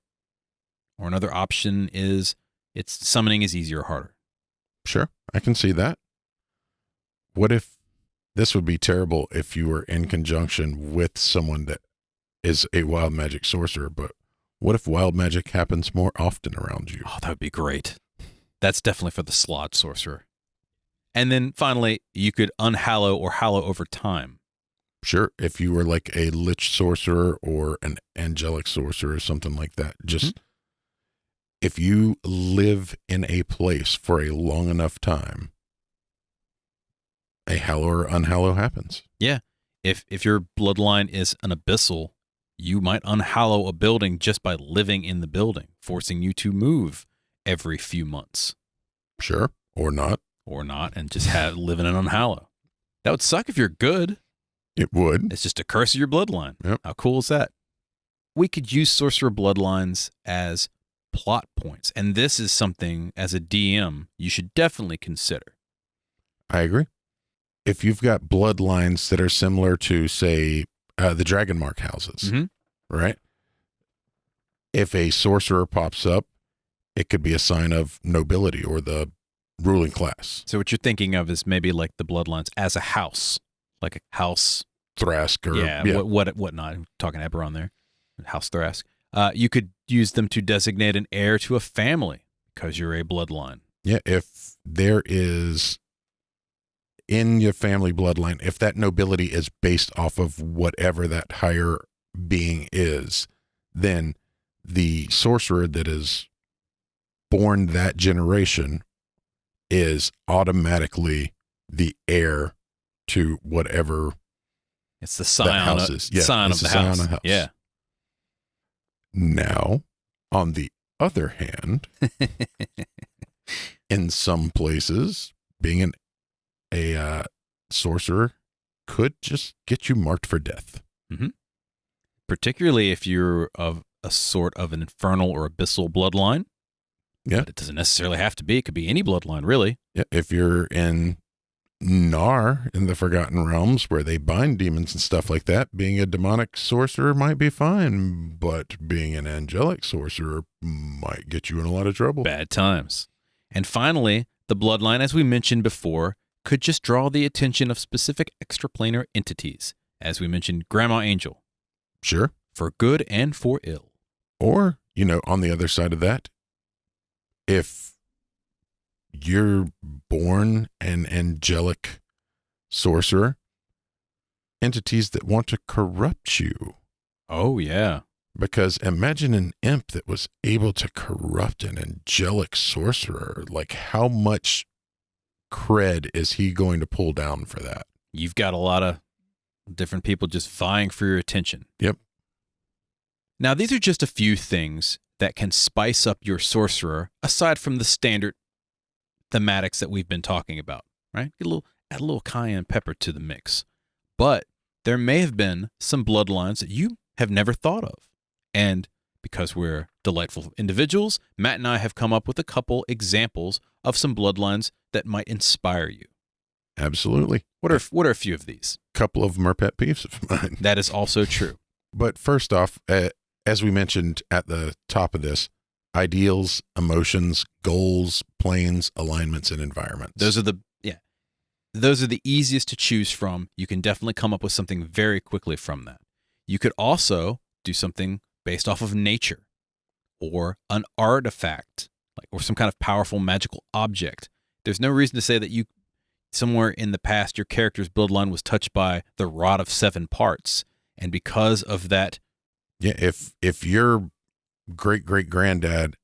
Or another option is its summoning is easier or harder. Sure, I can see that. What if this would be terrible if you were in conjunction with someone that is a wild magic sorcerer, but what if wild magic happens more often around you? Oh, that would be great. That's definitely for the slot sorcerer. And then finally, you could unhallow or hallow over time. Sure, if you were like a lich sorcerer or an angelic sorcerer or something like that. Just if you live in a place for a long enough time, a hallow or unhallow happens. Yeah. If your bloodline is an abyssal, you might unhallow a building just by living in the building, forcing you to move every few months. Sure, or not. Or not, and just live in an unhallow. That would suck if you're good. It would. It's just a curse of your bloodline. Yep. How cool is that? We could use sorcerer bloodlines as plot points, and this is something, as a DM, you should definitely consider. I agree. If you've got bloodlines that are similar to, say, the Dragon Mark houses, right? If a sorcerer pops up, it could be a sign of nobility or the ruling class. So what you're thinking of is maybe like the bloodlines as a house, like a house. Thrask or Whatnot. I'm talking Eberron there. House Thrask. You could use them to designate an heir to a family because you're a bloodline. Yeah, if there is in your family bloodline, if that nobility is based off of whatever that higher being is, then the sorcerer that is born that generation is automatically the heir to whatever it's the scion of the house. Yeah. Now, on the other hand, in some places, being a sorcerer could just get you marked for death. Mm-hmm. Particularly if you're of a sort of an infernal or abyssal bloodline. Yeah. But it doesn't necessarily have to be. It could be any bloodline, really. Yeah. If you're in Nar, in the Forgotten Realms, where they bind demons and stuff like that, being a demonic sorcerer might be fine, but being an angelic sorcerer might get you in a lot of trouble. Bad times. And finally, the bloodline, as we mentioned before, could just draw the attention of specific extraplanar entities. As we mentioned, Grandma Angel. Sure. For good and for ill. Or, on the other side of that, if you're born an angelic sorcerer, entities that want to corrupt you. Oh, yeah. Because imagine an imp that was able to corrupt an angelic sorcerer. Like, how much cred is he going to pull down for that? You've got a lot of different people just vying for your attention. Yep. Now, these are just a few things that can spice up your sorcerer, aside from the standard thematics that we've been talking about, right? Add a little cayenne pepper to the mix. But there may have been some bloodlines that you have never thought of. And because we're delightful individuals, Matt and I have come up with a couple examples of some bloodlines that might inspire you. Absolutely. What are a few of these? A couple of them are pet peeves of mine. That is also true. But first off, as we mentioned at the top of this, ideals, emotions, goals, planes, alignments, and environments. Those are the easiest to choose from. You can definitely come up with something very quickly from that. You could also do something based off of nature or an artifact, or some kind of powerful magical object. There's no reason to say that you somewhere in the past your character's bloodline was touched by the Rod of Seven Parts, and because of that, yeah, if your great-great-granddad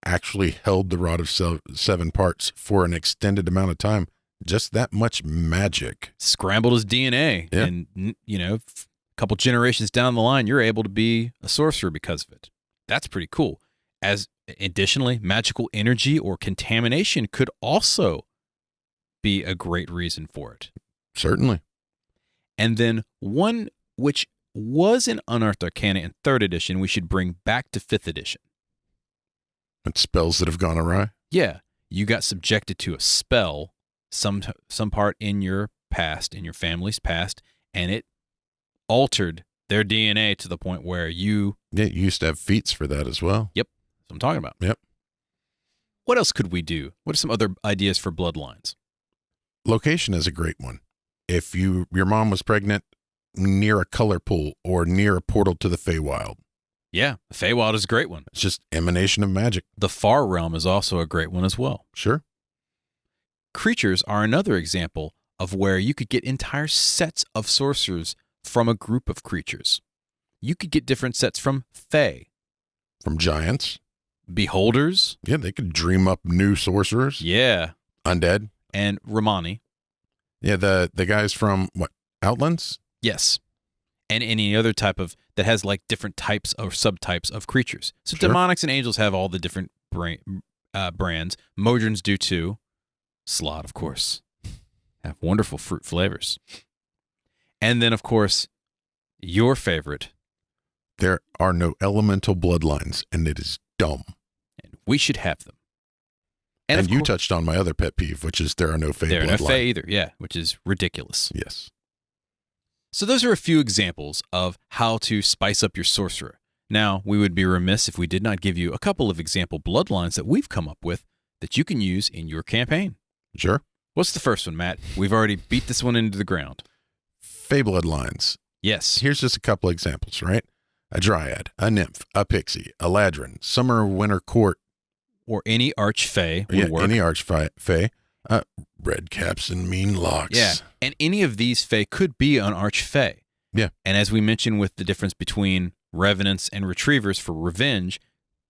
actually held the Rod of Seven Parts for an extended amount of time, just that much magic scrambled his DNA, yeah. And a couple generations down the line, you're able to be a sorcerer because of it. That's pretty cool. As additionally, magical energy or contamination could also be a great reason for it. Certainly. And then one which was in Unearthed Arcana in 3rd edition, we should bring back to 5th edition. And spells that have gone awry? Yeah. You got subjected to a spell some part in your past, in your family's past, and it altered their DNA to the point where you... Yeah, you used to have feats for that as well. Yep. That's what I'm talking about. Yep. What else could we do? What are some other ideas for bloodlines? Location is a great one. If your mom was pregnant near a color pool or near a portal to the Feywild. Yeah, the Feywild is a great one. It's just emanation of magic. The Far Realm is also a great one as well. Sure. Creatures are another example of where you could get entire sets of sorcerers from a group of creatures. You could get different sets from Fey. From giants. Beholders. Yeah, they could dream up new sorcerers. Yeah. Undead. And Romani. Yeah, the guys from, what, Outlands? Yes. And any other type of, that has like different types or subtypes of creatures. So Sure. demonics and angels have all the different brands. Modrons do too. Slot, of course. Have wonderful fruit flavors. And then, of course, your favorite. There are no elemental bloodlines, and it is dumb. And we should have them. And you touched on my other pet peeve, which is there are no Fey bloodlines. There are no Fey either, yeah, which is ridiculous. Yes. So those are a few examples of how to spice up your sorcerer. Now, we would be remiss if we did not give you a couple of example bloodlines that we've come up with that you can use in your campaign. Sure. What's the first one, Matt? We've already beat this one into the ground. Fey bloodlines. Yes. Here's just a couple examples, right? A dryad, a nymph, a pixie, a ladrin, summer or winter court. Or any archfey would work. Any archfey. Red caps and mean locks. Yeah, and any of these fey could be an archfey. Yeah. And as we mentioned with the difference between revenants and retrievers for revenge,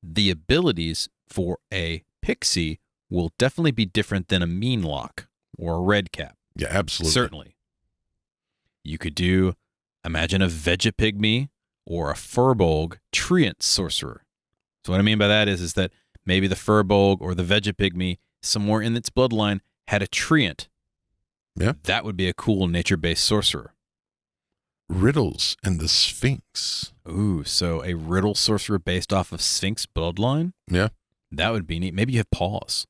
the abilities for a pixie will definitely be different than a mean lock or a red cap. Yeah, absolutely. Certainly. You could do, imagine a Vegapygmy or a Furbolg treant sorcerer. So what I mean by that is that maybe the Furbolg or the Vegapygmy, somewhere in its bloodline, had a treant. Yeah. That would be a cool nature-based sorcerer. Riddles and the Sphinx. Ooh, so a riddle sorcerer based off of Sphinx bloodline? Yeah. That would be neat. Maybe you have paws.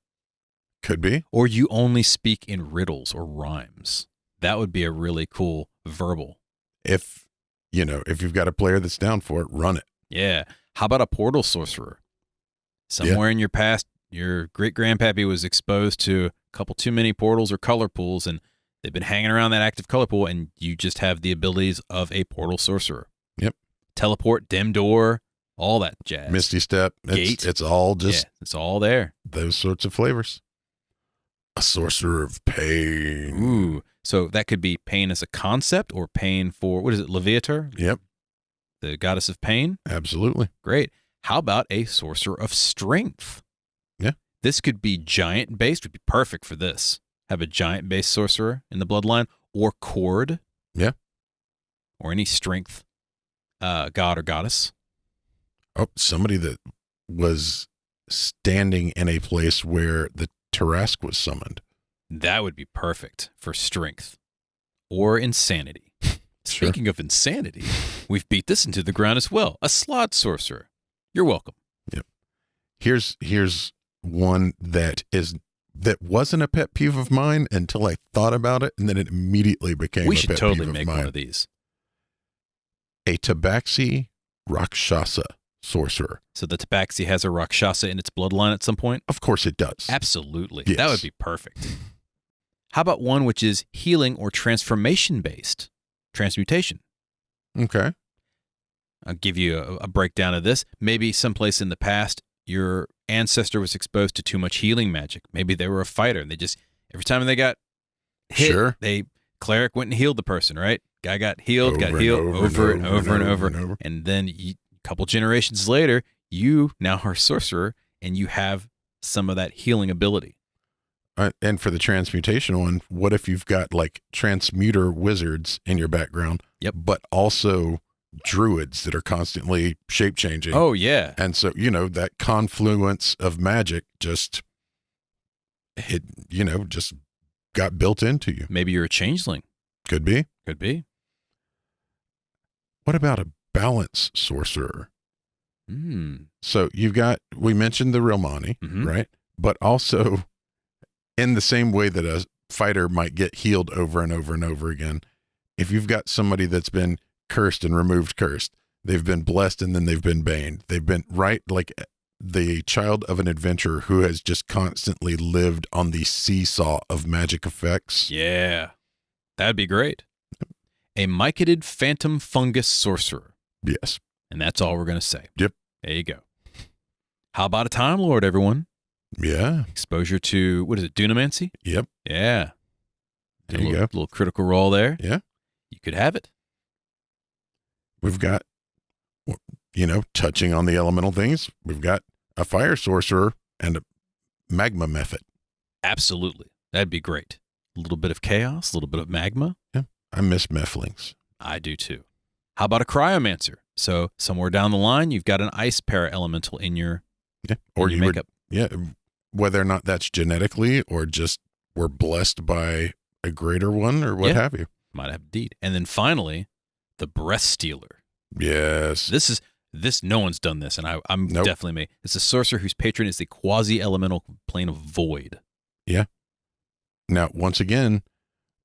Could be. Or you only speak in riddles or rhymes. That would be a really cool verbal. If you've got a player that's down for it, run it. Yeah. How about a portal sorcerer? Somewhere in your past, your great-grandpappy was exposed to a couple too many portals or color pools, and they've been hanging around that active color pool, and you just have the abilities of a portal sorcerer. Yep. Teleport, dim door, all that jazz. Misty Step. Gate. It's all just it's all there. those sorts of flavors. A sorcerer of pain. Ooh. So that could be pain as a concept or pain for, what is it, Leviator? Yep, The goddess of pain? absolutely. Great. How about a sorcerer of strength? Yeah. This could be giant-based, would be perfect for this. Have a giant-based sorcerer in the bloodline, or cord. Yeah. Or any strength god or goddess. Oh, somebody that was standing in a place where the Tarask was summoned. That would be perfect for strength. Or insanity. Sure. Speaking of insanity, we've beat this into the ground as well. A slot sorcerer. You're welcome. Yep. Here's one that wasn't a pet peeve of mine until I thought about it, and then it immediately became We a should pet totally peeve make of mine. one of these. A Tabaxi Rakshasa sorcerer. So the Tabaxi has a Rakshasa in its bloodline at some point? Of course it does. Absolutely. Yes. That would be perfect. How about one which is healing or transformation based? Transmutation. Okay. I'll give you a breakdown of this. Maybe someplace in the past, your ancestor was exposed to too much healing magic. Maybe they were a fighter and they just, every time they got hit, Sure. cleric went and healed the person, right? Guy got healed, Over got and healed over and and over and over over. and over. And then a couple generations later, you now are a sorcerer and you have some of that healing ability. And for the transmutation one, what if you've got like transmuter wizards in your background, Yep. but also druids that are constantly shape changing? Oh, yeah. And so, that confluence of magic just got built into you. Maybe you're a changeling. Could be. Could be. What about a balance sorcerer? Hmm. So we mentioned the Realmani, Mhm. right? But also in the same way that a fighter might get healed over and over and over again, if you've got somebody that's been cursed and removed cursed, they've been blessed and then they've been baned. They've been like the child of an adventurer who has just constantly lived on the seesaw of magic effects. Yeah. That'd be great. A mycetid phantom fungus sorcerer. Yes. And that's all we're going to say. Yep. There you go. How about a Time Lord, everyone? Yeah. Exposure to, what is it, Dunamancy? Yep. Yeah. There you go. Little critical roll there. Yeah. You could have it. We've got, touching on the elemental things, we've got a fire sorcerer and a magma method. Absolutely. That'd be great. A little bit of chaos, a little bit of magma. Yeah. I miss Mephlings. I do too. How about a Cryomancer? So somewhere down the line, you've got an ice para-elemental in your, Yeah. Or in you your would, makeup. yeah, whether or not that's genetically or just we're blessed by a greater one or what Yeah. have you. Might have indeed. And then finally, the Breath Stealer. Yes. This no one's done this, and I'm Nope. definitely me. It's a sorcerer whose patron is the quasi-elemental plane of void. Now, once again,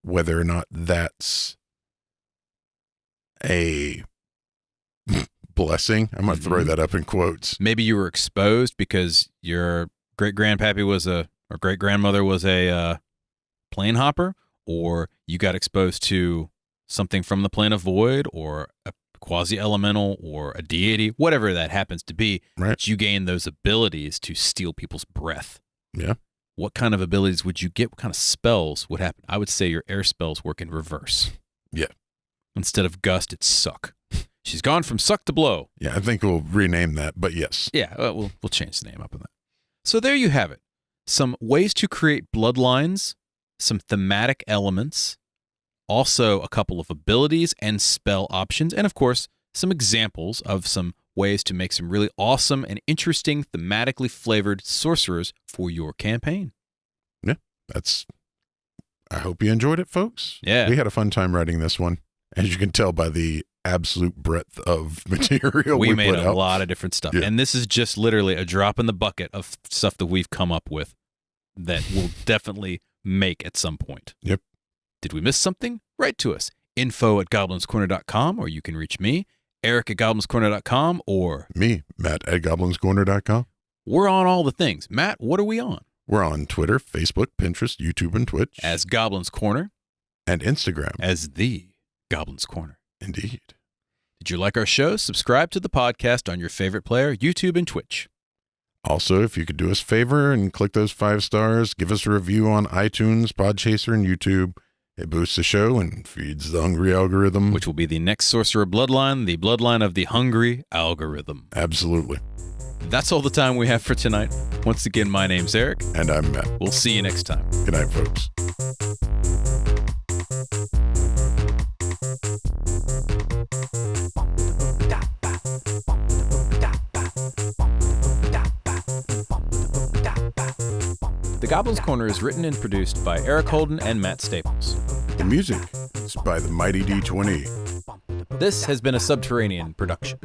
whether or not that's a blessing, I'm going to throw Mhm. that up in quotes. Maybe you were exposed because your great-grandpappy or great-grandmother was a plane hopper, or you got exposed to something from the plane of void, or a quasi-elemental, or a deity, whatever that happens to be. Right. But you gain those abilities to steal people's breath. Yeah. What kind of abilities would you get? What kind of spells would happen? I would say your air spells work in reverse. Yeah. Instead of gust, it's suck. She's gone from suck to blow. Yeah, I think we'll rename that, but yes. Yeah, we'll change the name up on that. So there you have it. Some ways to create bloodlines, some thematic elements, also a couple of abilities and spell options, and of course, some examples of some ways to make some really awesome and interesting thematically flavored sorcerers for your campaign. I hope you enjoyed it, folks. Yeah. We had a fun time writing this one, as you can tell by the absolute breadth of material we made put a out. lot of different stuff. Yeah. And this is just literally a drop in the bucket of stuff that we've come up with that we'll definitely make at some point. Yep. Did we miss something? Write to us. info@goblinscorner.com, or you can reach me, eric@goblinscorner.com, or Me, Matt at goblinscorner.com. we're on all the things. Matt, what are we on? We're on Twitter, Facebook, Pinterest, YouTube, and Twitch. As Goblins Corner, and Instagram. as the Goblins Corner. Indeed. Did you like our show? Subscribe to the podcast on your favorite player, YouTube and Twitch. Also, if you could do us a favor and click those 5 stars, give us a review on iTunes, Podchaser, and YouTube. It boosts the show and feeds the hungry algorithm. Which will be the next Sorcerer Bloodline, the bloodline of the hungry algorithm. Absolutely. That's all the time we have for tonight. Once again, my name's Eric. And I'm Matt. We'll see you next time. Good night, folks. The Goblin's Corner is written and produced by Eric Holden and Matt Staples. The music is by the Mighty D20. This has been a Subterranean production.